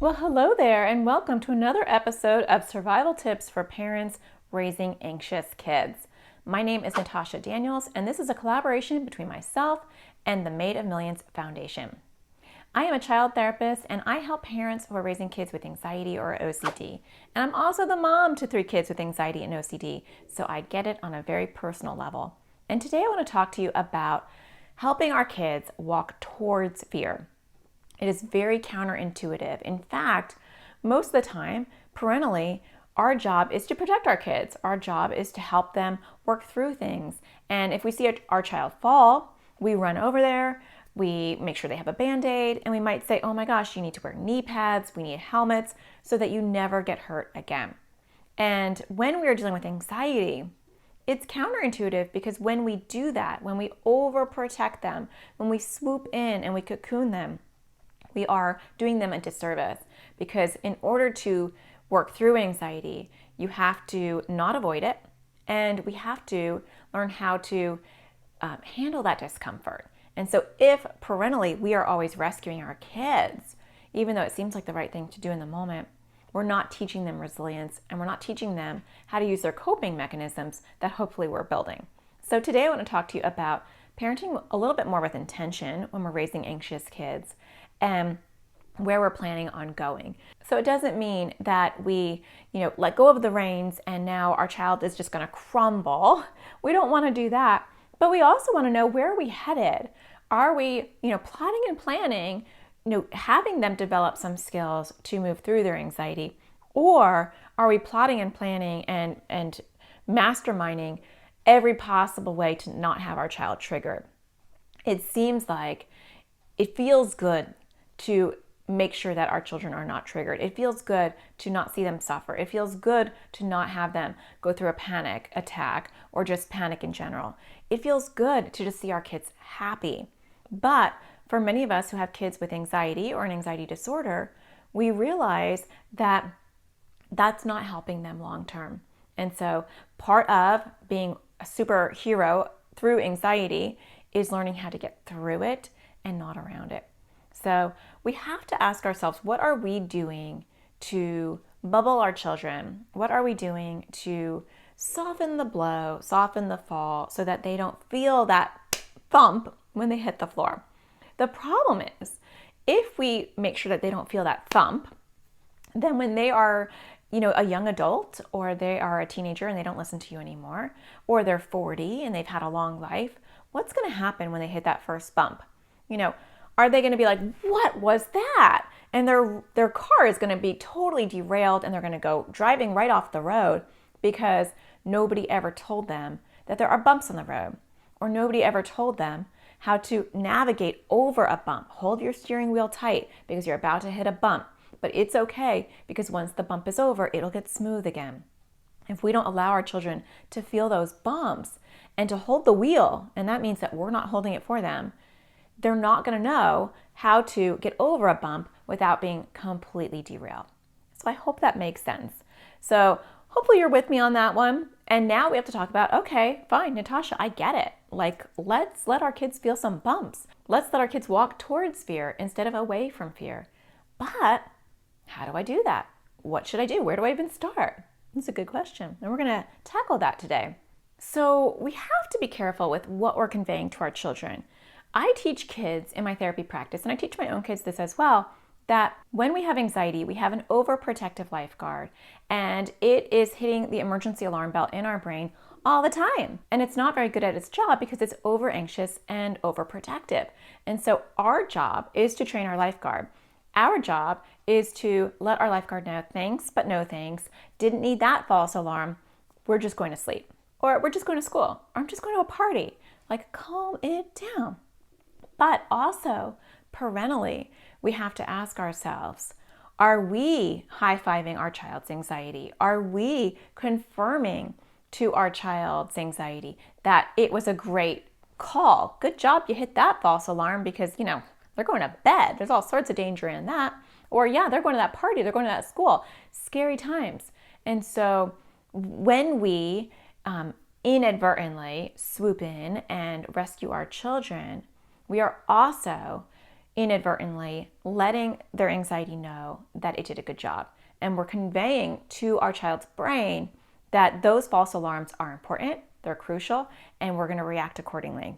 Well, hello there, and welcome to another episode of Survival Tips for Parents Raising Anxious Kids. My name is Natasha Daniels, and this is a collaboration between myself and the Made of Millions Foundation. I am a child therapist, and I help parents who are raising kids with anxiety or OCD. And I'm also the mom to 3 kids with anxiety and OCD, so I get it on a very personal level. And today I want to talk to you about helping our kids walk towards fear. It is very counterintuitive. In fact, most of the time, parentally, our job is to protect our kids. Our job is to help them work through things. And if we see our child fall, we run over there, we make sure they have a Band-Aid, and we might say, oh my gosh, you need to wear knee pads, we need helmets so that you never get hurt again. And when we are dealing with anxiety, it's counterintuitive because when we do that, when we overprotect them, when we swoop in and we cocoon them, we are doing them a disservice, because in order to work through anxiety, you have to not avoid it, and we have to learn how to handle that discomfort. And so if parentally we are always rescuing our kids, even though it seems like the right thing to do in the moment, we're not teaching them resilience, and we're not teaching them how to use their coping mechanisms that hopefully we're building. So today I want to talk to you about parenting a little bit more with intention when we're raising anxious kids, and where we're planning on going. So it doesn't mean that we, let go of the reins and now our child is just going to crumble. We don't want to do that. But we also want to know, where are we headed? Are we, plotting and planning, having them develop some skills to move through their anxiety? Or are we plotting and planning and masterminding every possible way to not have our child triggered? It seems like it feels good to make sure that our children are not triggered. It feels good to not see them suffer. It feels good to not have them go through a panic attack or just panic in general. It feels good to just see our kids happy. But for many of us who have kids with anxiety or an anxiety disorder, we realize that that's not helping them long term. And so part of being a superhero through anxiety is learning how to get through it and not around it. So we have to ask ourselves, what are we doing to bubble our children? What are we doing to soften the blow, soften the fall, so that they don't feel that thump when they hit the floor? The problem is, if we make sure that they don't feel that thump, then when they are, a young adult, or they are a teenager and they don't listen to you anymore, or they're 40 and they've had a long life, what's going to happen when they hit that first bump? Are they going to be like, what was that? And their car is going to be totally derailed, and they're going to go driving right off the road because nobody ever told them that there are bumps on the road, or nobody ever told them how to navigate over a bump. Hold your steering wheel tight because you're about to hit a bump, but it's okay because once the bump is over, it'll get smooth again. If we don't allow our children to feel those bumps and to hold the wheel, and that means that we're not holding it for them, they're not going to know how to get over a bump without being completely derailed. So I hope that makes sense. So hopefully you're with me on that one. And now we have to talk about, okay, fine, Natasha, I get it. Let's let our kids feel some bumps. Let's let our kids walk towards fear instead of away from fear. But how do I do that? What should I do? Where do I even start? That's a good question. And we're going to tackle that today. So we have to be careful with what we're conveying to our children. I teach kids in my therapy practice, and I teach my own kids this as well, that when we have anxiety, we have an overprotective lifeguard, and it is hitting the emergency alarm bell in our brain all the time. And it's not very good at its job because it's over anxious and overprotective. And so our job is to train our lifeguard. Our job is to let our lifeguard know, thanks, but no thanks. Didn't need that false alarm. We're just going to sleep. Or we're just going to school. Or I'm just going to a party. Calm it down. But also, parentally, we have to ask ourselves, are we high-fiving our child's anxiety? Are we confirming to our child's anxiety that it was a great call? Good job, you hit that false alarm because, they're going to bed. There's all sorts of danger in that. Or yeah, they're going to that party, they're going to that school. Scary times. And so when we inadvertently swoop in and rescue our children, we are also inadvertently letting their anxiety know that it did a good job. And we're conveying to our child's brain that those false alarms are important, they're crucial, and we're going to react accordingly.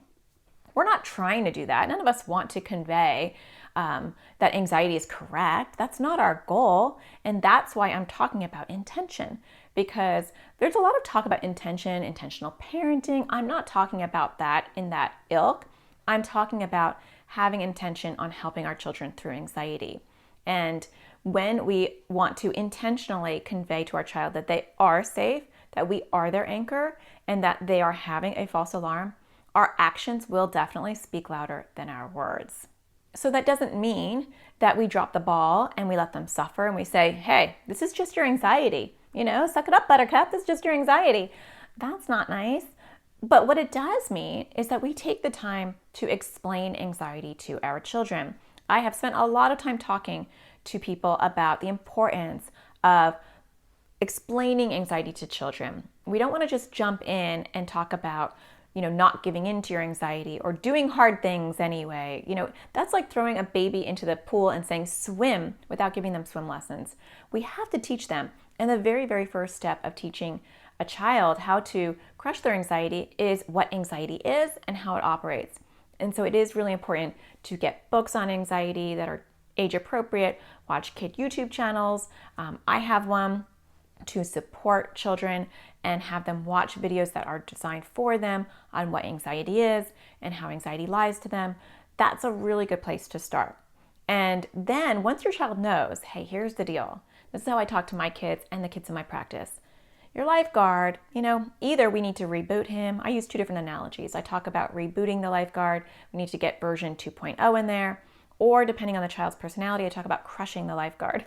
We're not trying to do that. None of us want to convey that anxiety is correct. That's not our goal. And that's why I'm talking about intention, because there's a lot of talk about intention, intentional parenting. I'm not talking about that in that ilk. I'm talking about having intention on helping our children through anxiety. And when we want to intentionally convey to our child that they are safe, that we are their anchor, and that they are having a false alarm, our actions will definitely speak louder than our words. So that doesn't mean that we drop the ball and we let them suffer and we say, hey, this is just your anxiety. Suck it up, buttercup. This is just your anxiety. That's not nice. But what it does mean is that we take the time to explain anxiety to our children. I have spent a lot of time talking to people about the importance of explaining anxiety to children. We don't want to just jump in and talk about not giving in to your anxiety or doing hard things anyway. That's like throwing a baby into the pool and saying swim without giving them swim lessons. We have to teach them. And the very, very first step of teaching a child how to crush their anxiety is what anxiety is and how it operates. And so it is really important to get books on anxiety that are age appropriate, watch kid YouTube channels. I have one to support children and have them watch videos that are designed for them on what anxiety is and how anxiety lies to them. That's a really good place to start. And then once your child knows, hey, here's the deal. This is how I talk to my kids and the kids in my practice. Your lifeguard, either we need to reboot him. I use two different analogies. I talk about rebooting the lifeguard. We need to get version 2.0 in there. Or depending on the child's personality, I talk about crushing the lifeguard.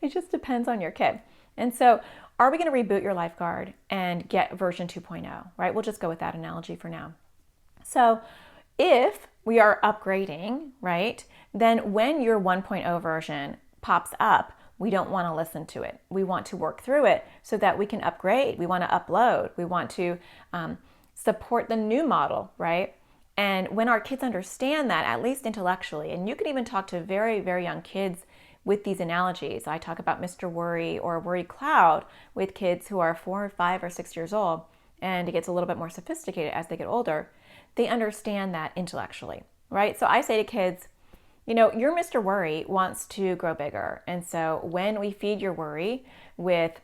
It just depends on your kid. And so are we going to reboot your lifeguard and get version 2.0, right? We'll just go with that analogy for now. So if we are upgrading, right, then when your 1.0 version pops up, we don't want to listen to it. We want to work through it so that we can upgrade. We want to upload. We want to support the new model, right? And when our kids understand that, at least intellectually, and you can even talk to very, very young kids with these analogies. I talk about Mr. Worry or Worry Cloud with kids who are 4 or 5 or 6 years old, and it gets a little bit more sophisticated as they get older. They understand that intellectually, right? So I say to kids, your Mr. Worry wants to grow bigger. And so when we feed your worry with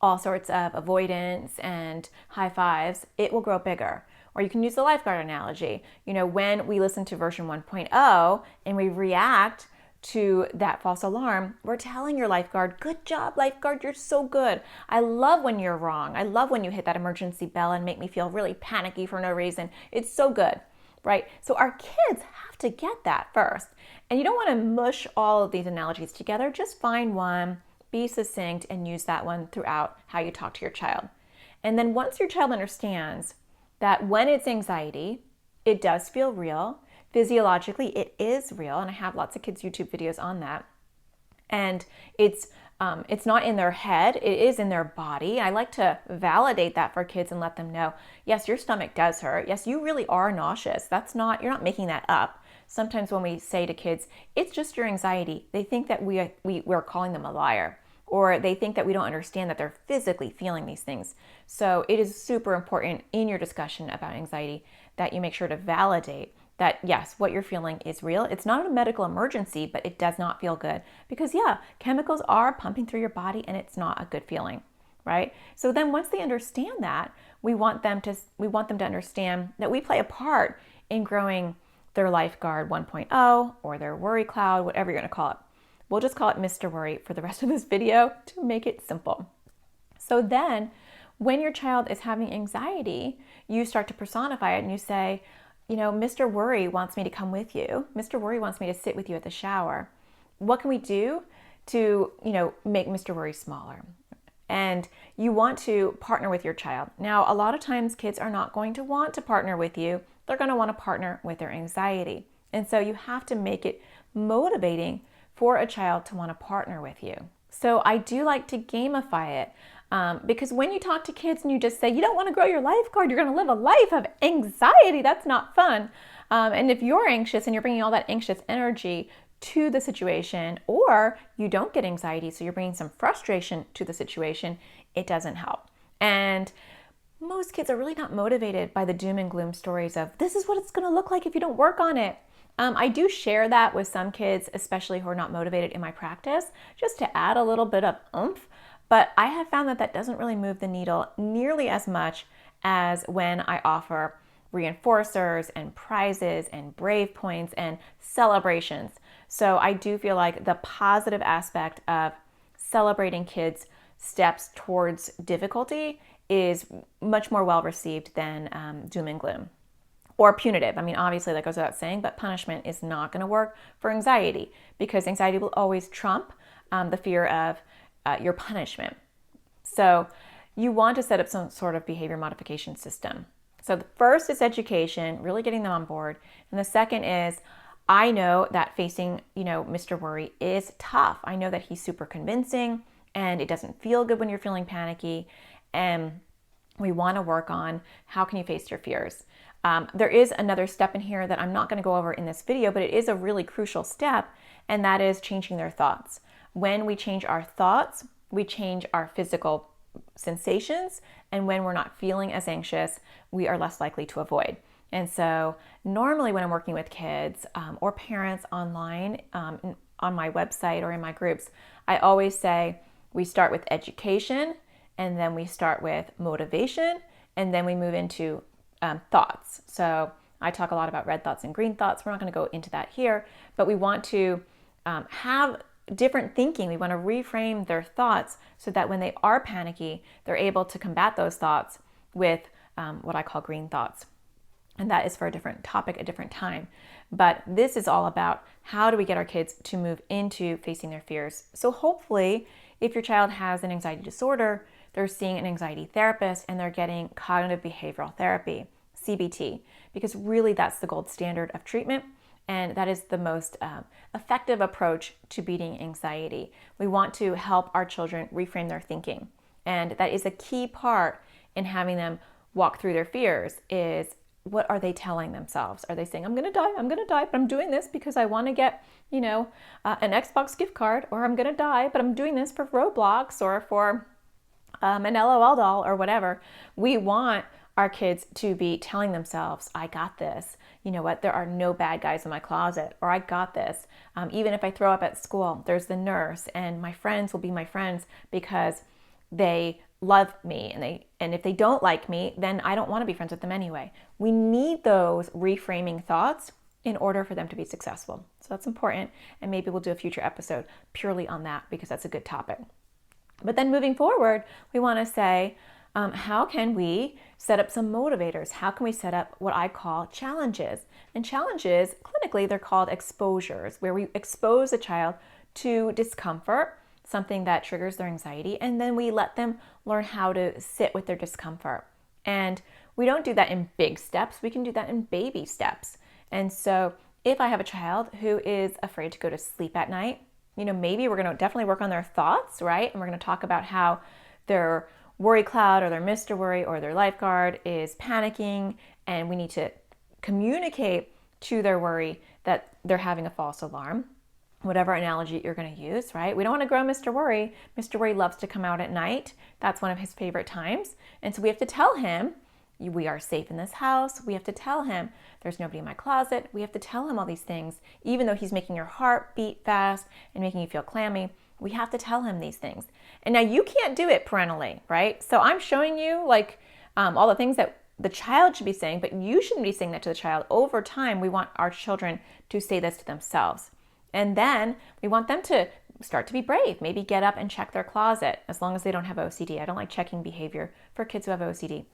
all sorts of avoidance and high fives, it will grow bigger. Or you can use the lifeguard analogy. When we listen to version 1.0 and we react to that false alarm, we're telling your lifeguard, good job, lifeguard, you're so good. I love when you're wrong. I love when you hit that emergency bell and make me feel really panicky for no reason. It's so good, right? So our kids have to get that first. And you don't want to mush all of these analogies together. Just find one, be succinct, and use that one throughout how you talk to your child. And then once your child understands that when it's anxiety, it does feel real. Physiologically, it is real, and I have lots of kids' YouTube videos on that. And it's not in their head, it is in their body. I like to validate that for kids and let them know, yes, your stomach does hurt. Yes, you really are nauseous. You're not making that up. Sometimes when we say to kids, it's just your anxiety, they think that we're calling them a liar, or they think that we don't understand that they're physically feeling these things. So it is super important in your discussion about anxiety that you make sure to validate that, yes, what you're feeling is real. It's not a medical emergency, but it does not feel good because, chemicals are pumping through your body and it's not a good feeling, right? So then once they understand that, we want them to understand that we play a part in growing their lifeguard 1.0 or their worry cloud, whatever you're going to call it. We'll just call it Mr. Worry for the rest of this video to make it simple. So then when your child is having anxiety, you start to personify it and you say, Mr. Worry wants me to come with you. Mr. Worry wants me to sit with you at the shower. What can we do to, make Mr. Worry smaller? And you want to partner with your child. Now, a lot of times kids are not going to want to partner with you. They're going to want to partner with their anxiety. And so you have to make it motivating for a child to want to partner with you. So I do like to gamify it. Because when you talk to kids and you just say, you don't want to grow your lifeguard, you're going to live a life of anxiety, that's not fun. And if you're anxious and you're bringing all that anxious energy to the situation, or you don't get anxiety, so you're bringing some frustration to the situation, it doesn't help. And most kids are really not motivated by the doom and gloom stories of this is what it's going to look like if you don't work on it. I do share that with some kids, especially who are not motivated in my practice, just to add a little bit of oomph. But I have found that that doesn't really move the needle nearly as much as when I offer reinforcers and prizes and brave points and celebrations. So I do feel like the positive aspect of celebrating kids' steps towards difficulty is much more well received than doom and gloom or punitive. I mean, obviously that goes without saying, but punishment is not going to work for anxiety because anxiety will always trump the fear of your punishment. So you want to set up some sort of behavior modification system. So the first is education, really getting them on board. And the second is, I know that facing, Mr. Worry is tough. I know that he's super convincing and it doesn't feel good when you're feeling panicky. And we want to work on how can you face your fears. There is another step in here that I'm not going to go over in this video, but it is a really crucial step, and that is changing their thoughts. When we change our thoughts, we change our physical sensations, and when we're not feeling as anxious, we are less likely to avoid. And so normally when I'm working with kids or parents online on my website or in my groups, I always say we start with education, and then we start with motivation, and then we move into thoughts. So I talk a lot about red thoughts and green thoughts. We're not going to go into that here, but we want to have different thinking. We want to reframe their thoughts so that when they are panicky, they're able to combat those thoughts with what I call green thoughts. And that is for a different topic, a different time. But this is all about how do we get our kids to move into facing their fears. So hopefully, if your child has an anxiety disorder, they're seeing an anxiety therapist and they're getting cognitive behavioral therapy, CBT, because really that's the gold standard of treatment. And that is the most effective approach to beating anxiety. We want to help our children reframe their thinking. And that is a key part in having them walk through their fears is what are they telling themselves? Are they saying, I'm going to die, but I'm doing this because I want to get, an Xbox gift card, or I'm going to die, but I'm doing this for Roblox or for an LOL doll or whatever. We want our kids to be telling themselves, I got this. You know what? There are no bad guys in my closet, or I got this. Even if I throw up at school, there's the nurse, and my friends will be my friends because they love me, and if they don't like me, then I don't want to be friends with them anyway. We need those reframing thoughts in order for them to be successful. So that's important, and maybe we'll do a future episode purely on that because that's a good topic. But then moving forward, we want to say, how can we set up some motivators? How can we set up what I call challenges? And challenges, clinically, they're called exposures, where we expose a child to discomfort, something that triggers their anxiety, and then we let them learn how to sit with their discomfort. And we don't do that in big steps. We can do that in baby steps. And so if I have a child who is afraid to go to sleep at night, maybe we're going to definitely work on their thoughts, right? And we're going to talk about how their worry cloud or their Mr. Worry or their lifeguard is panicking, and we need to communicate to their worry that they're having a false alarm. Whatever analogy you're going to use, right? We don't want to grow Mr. Worry. Mr. Worry loves to come out at night. That's one of his favorite times. And so we have to tell him, we are safe in this house. We have to tell him there's nobody in my closet. We have to tell him all these things. Even though he's making your heart beat fast and making you feel clammy, we have to tell him these things. And now you can't do it parentally, right? So I'm showing you all the things that the child should be saying, but you shouldn't be saying that to the child. Over time, we want our children to say this to themselves. And then we want them to start to be brave, maybe get up and check their closet as long as they don't have OCD. I don't like checking behavior for kids who have OCD.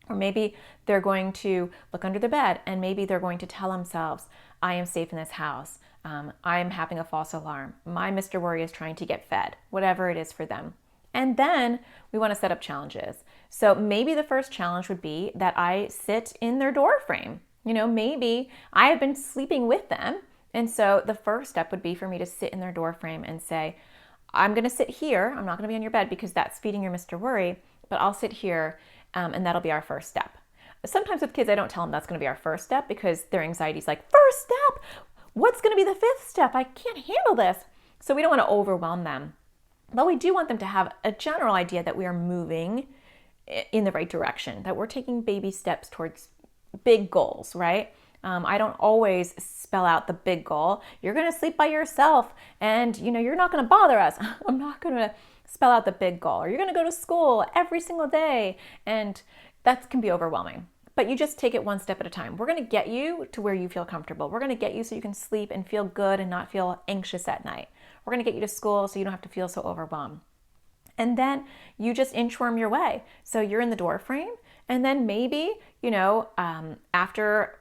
Or maybe they're going to look under the bed and maybe they're going to tell themselves, I am safe in this house. I am having a false alarm. My Mr. Worry is trying to get fed, whatever it is for them. And then we want to set up challenges. So maybe the first challenge would be that I sit in their door frame. Maybe I have been sleeping with them. And so the first step would be for me to sit in their door frame and say, I'm going to sit here. I'm not going to be on your bed because that's feeding your Mr. Worry, but I'll sit here and that'll be our first step. Sometimes with kids, I don't tell them that's going to be our first step because their anxiety is like, first step? What's going to be the fifth step? I can't handle this. So we don't want to overwhelm them. But we do want them to have a general idea that we are moving in the right direction, that we're taking baby steps towards big goals, right? I don't always spell out the big goal. You're going to sleep by yourself and, you're not going to bother us. I'm not going to spell out the big goal. Or you're going to go to school every single day. And that can be overwhelming. But you just take it one step at a time. We're going to get you to where you feel comfortable. We're going to get you so you can sleep and feel good and not feel anxious at night. We're going to get you to school so you don't have to feel so overwhelmed. And then you just inchworm your way. So you're in the door frame, and then maybe, after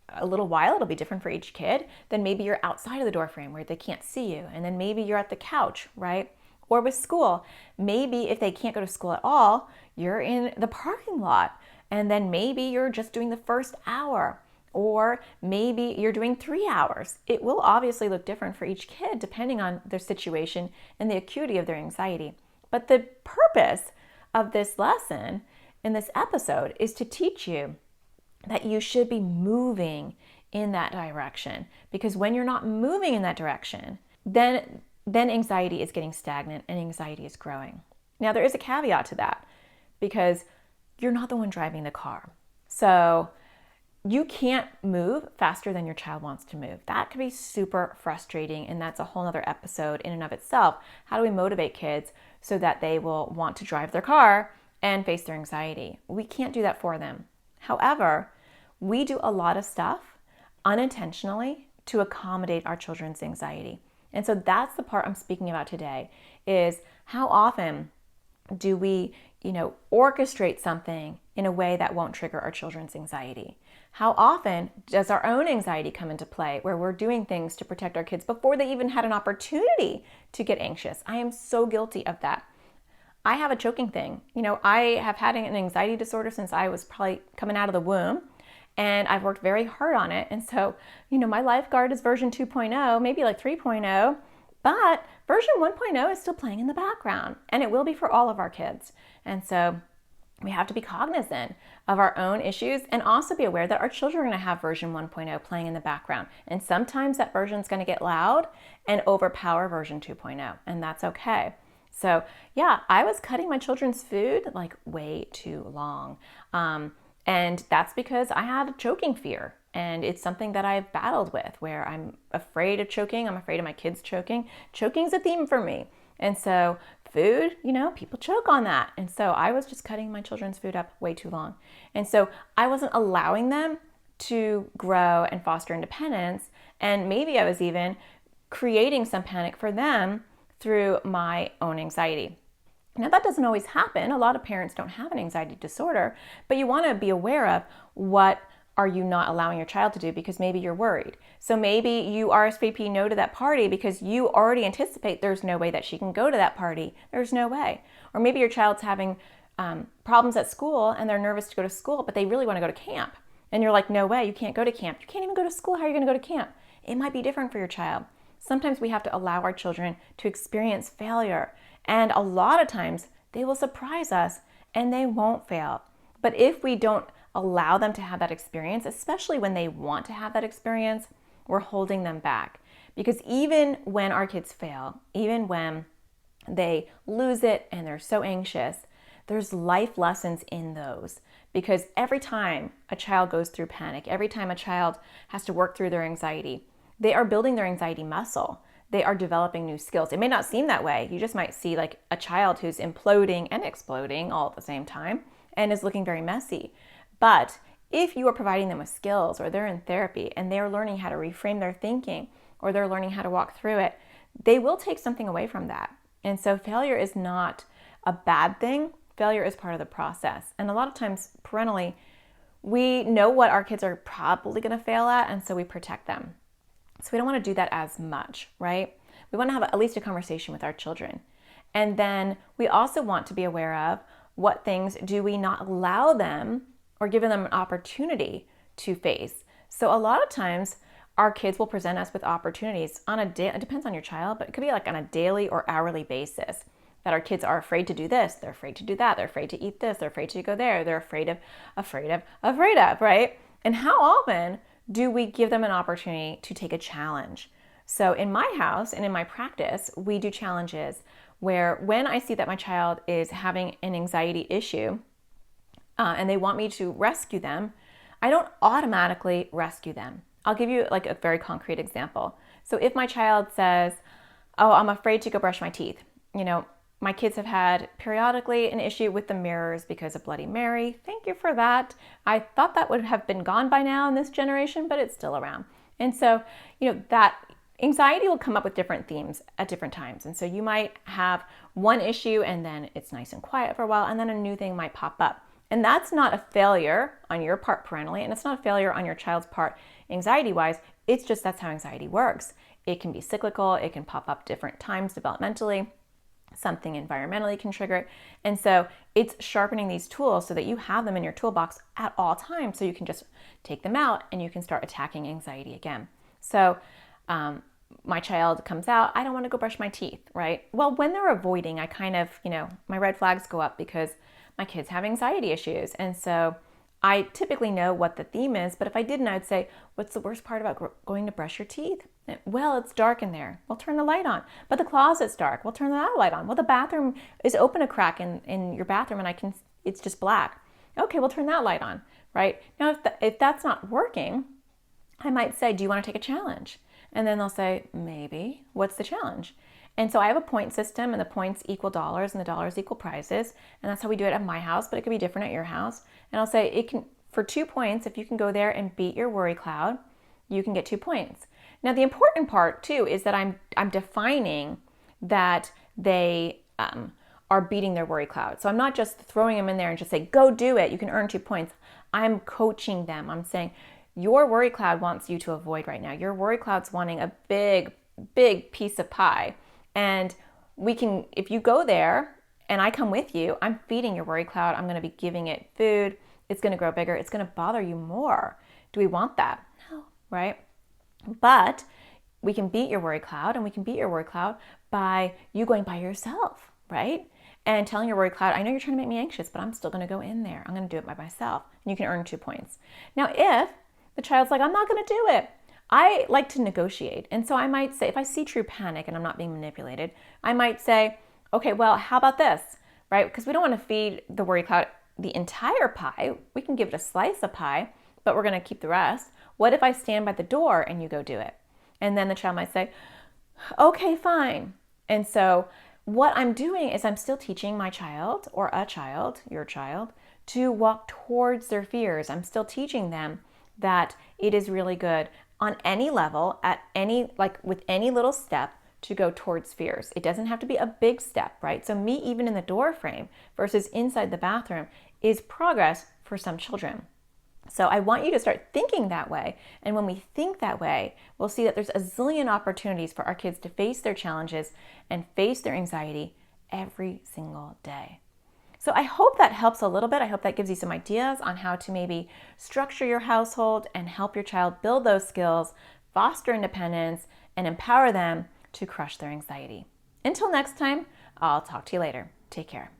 a little while, it'll be different for each kid. Then maybe you're outside of the door frame where they can't see you. And then maybe you're at the couch, right? Or with school, maybe if they can't go to school at all, you're in the parking lot. And then maybe you're just doing the first hour. Or maybe you're doing 3 hours. It will obviously look different for each kid depending on their situation and the acuity of their anxiety. But the purpose of this lesson in this episode is to teach you that you should be moving in that direction. Because when you're not moving in that direction, then anxiety is getting stagnant and anxiety is growing. Now, there is a caveat to that because you're not the one driving the car. So you can't move faster than your child wants to move. That could be super frustrating, and that's a whole other episode in and of itself. How do we motivate kids so that they will want to drive their car and face their anxiety? We can't do that for them. However, we do a lot of stuff unintentionally to accommodate our children's anxiety. And so that's the part I'm speaking about today, is how often do we, orchestrate something in a way that won't trigger our children's anxiety? How often does our own anxiety come into play where we're doing things to protect our kids before they even had an opportunity to get anxious? I am so guilty of that. I have a choking thing. I have had an anxiety disorder since I was probably coming out of the womb, and I've worked very hard on it. And so, my lifeguard is version 2.0, maybe like 3.0, but version 1.0 is still playing in the background, and it will be for all of our kids. And so we have to be cognizant of our own issues and also be aware that our children are going to have version 1.0 playing in the background. And sometimes that version is going to get loud and overpower version 2.0, and that's okay. So yeah, I was cutting my children's food like way too long. And that's because I had a choking fear. And it's something that I've battled with, where I'm afraid of choking. I'm afraid of my kids choking. Choking's a theme for me. And so food, people choke on that. And so I was just cutting my children's food up way too long. And so I wasn't allowing them to grow and foster independence. And maybe I was even creating some panic for them through my own anxiety. Now, that doesn't always happen. A lot of parents don't have an anxiety disorder, but you want to be aware of what are you not allowing your child to do, because maybe you're worried. So maybe you RSVP no to that party because you already anticipate there's no way that she can go to that party. There's no way. Or maybe your child's having problems at school and they're nervous to go to school, but they really want to go to camp. And you're like, no way, you can't go to camp. You can't even go to school. How are you going to go to camp? It might be different for your child. Sometimes we have to allow our children to experience failure. And a lot of times they will surprise us and they won't fail. But if we don't allow them to have that experience, especially when they want to have that experience, we're holding them back. Because even when our kids fail, even when they lose it and they're so anxious, there's life lessons in those. Because every time a child goes through panic, every time a child has to work through their anxiety, they are building their anxiety muscle. They are developing new skills. It may not seem that way. You just might see like a child who's imploding and exploding all at the same time and is looking very messy. But if you are providing them with skills, or they're in therapy and they're learning how to reframe their thinking, or they're learning how to walk through it, they will take something away from that. And so failure is not a bad thing. Failure is part of the process. And a lot of times parentally, we know what our kids are probably going to fail at, and so we protect them. So we don't want to do that as much, right? We want to have at least a conversation with our children. And then we also want to be aware of what things do we not allow them or give them an opportunity to face. So a lot of times our kids will present us with opportunities on it depends on your child, but it could be like on a daily or hourly basis, that our kids are afraid to do this, they're afraid to do that, they're afraid to eat this, they're afraid to go there, they're afraid of, right? And how often do we give them an opportunity to take a challenge? So in my house and in my practice, we do challenges where when I see that my child is having an anxiety issue and they want me to rescue them, I don't automatically rescue them. I'll give you like a very concrete example. So if my child says, oh, I'm afraid to go brush my teeth. My kids have had periodically an issue with the mirrors because of Bloody Mary. Thank you for that. I thought that would have been gone by now in this generation, but it's still around. And so, that anxiety will come up with different themes at different times. And so you might have one issue and then it's nice and quiet for a while, and then a new thing might pop up. And that's not a failure on your part parentally, and it's not a failure on your child's part anxiety-wise. It's just that's how anxiety works. It can be cyclical. It can pop up different times developmentally. Something environmentally can trigger it. And so it's sharpening these tools so that you have them in your toolbox at all times, so you can just take them out and you can start attacking anxiety again. So my child comes out, I don't want to go brush my teeth, right? Well, when they're avoiding, I kind of, my red flags go up because my kids have anxiety issues. And so I typically know what the theme is, but if I didn't, I'd say, what's the worst part about going to brush your teeth? Well, it's dark in there. We'll turn the light on. But the closet's dark. We'll turn the light on. Well, the bathroom is open a crack in your bathroom and it's just black. Okay, we'll turn that light on, right? Now, if that's not working, I might say, do you want to take a challenge? And then they'll say, maybe. What's the challenge? And so I have a point system, and the points equal dollars and the dollars equal prizes. And that's how we do it at my house, but it could be different at your house. And I'll say it can, for 2 points, if you can go there and beat your worry cloud, you can get 2 points. Now, the important part too is that I'm defining that they are beating their worry cloud. So I'm not just throwing them in there and just say, go do it. You can earn 2 points. I'm coaching them. I'm saying, your worry cloud wants you to avoid right now. Your worry cloud's wanting a big, big piece of pie. And we can, if you go there and I come with you, I'm feeding your worry cloud. I'm going to be giving it food. It's going to grow bigger. It's going to bother you more. Do we want that? No, right? But we can beat your worry cloud, and we can beat your worry cloud by you going by yourself, right? And telling your worry cloud, I know you're trying to make me anxious, but I'm still going to go in there. I'm going to do it by myself. And you can earn 2 points. Now, if the child's like, I'm not going to do it, I like to negotiate. And so I might say, if I see true panic and I'm not being manipulated, I might say, okay, well, how about this, right? Because we don't want to feed the worry cloud the entire pie. We can give it a slice of pie, but we're going to keep the rest. What if I stand by the door and you go do it? And then the child might say, okay, fine. And so what I'm doing is I'm still teaching my child, or a child, your child, to walk towards their fears. I'm still teaching them that it is really good on any level, at any, like with any little step, to go towards fears. It doesn't have to be a big step, right? So me, even in the door frame versus inside the bathroom, is progress for some children. So I want you to start thinking that way. And when we think that way, we'll see that there's a zillion opportunities for our kids to face their challenges and face their anxiety every single day. So I hope that helps a little bit. I hope that gives you some ideas on how to maybe structure your household and help your child build those skills, foster independence, and empower them to crush their anxiety. Until next time, I'll talk to you later. Take care.